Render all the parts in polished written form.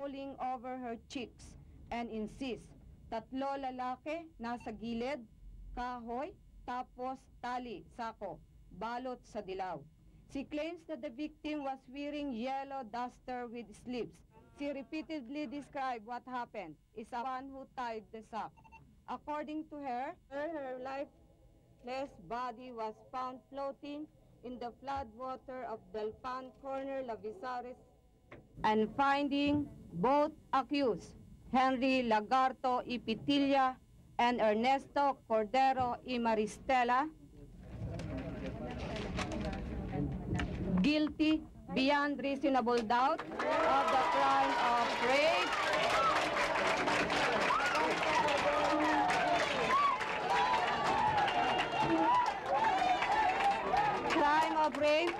pulling over her cheeks and insists, tatlo lalaki nasa gilid, kahoy, tapos tali, sako, balot sa dilaw. She claims that the victim was wearing yellow duster with sleeves. She repeatedly described what happened is a one who tied the sack. According to her, her lifeless body was found floating in the floodwater of Delpan Corner, Lavisares, and finding both accused, Henry Lagarto Ipitilla and Ernesto Cordero y Maristela, guilty beyond reasonable doubt of the crime of rape,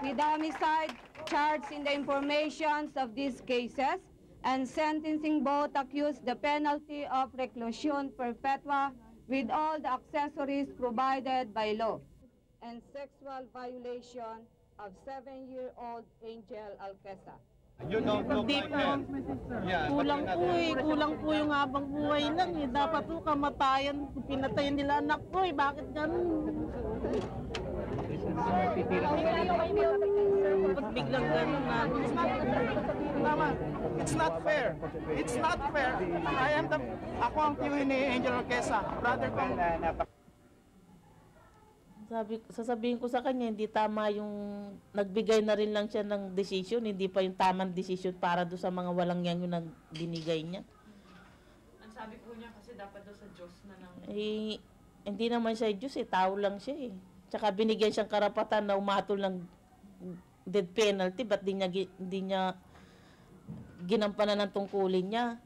with homicide, charged in the informations of these cases, and sentencing both accused the penalty of reclusion perpetua with all the accessories provided by law, and sexual violation of 7-year-old Angel Alquesa. You don't look like that. Yeah, Kulang po yung habang buhay lang eh. Dapat po kamatayan, pinatayin nila anak ko eh. Bakit ganun? Ba't biglang ganun na? It's not fair. It's not fair. Ako ang PUI ni Angel Alquesa, brother ko. Sasabihin ko sa kanya, hindi tama yung nagbigay na rin lang siya ng decision, hindi pa yung tamang decision para doon sa mga walang yan yung binigay niya. Ang sabi po niya kasi dapat doon sa Diyos na lang. Eh, hindi naman siya Diyos eh, tao lang siya eh. Tsaka binigyan siyang karapatan na umatol ng death penalty, ba't di niya ginampanan ng tungkulin niya?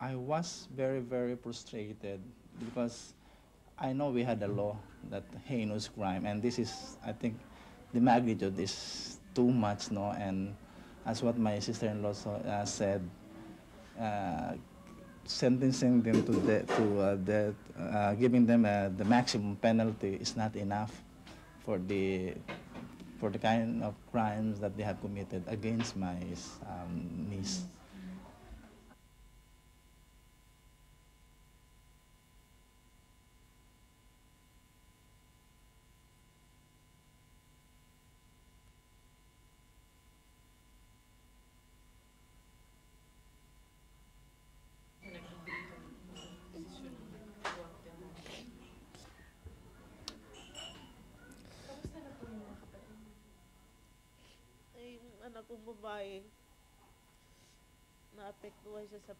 I was very, very frustrated because I know we had a law that heinous crime, and this is, I think, the magnitude is too much, no? And as what my sister-in-law said, sentencing them to death, giving them the maximum penalty is not enough for the kind of crimes that they have committed against my niece. Ay, yung anak kong babae, naapektuhan siya sa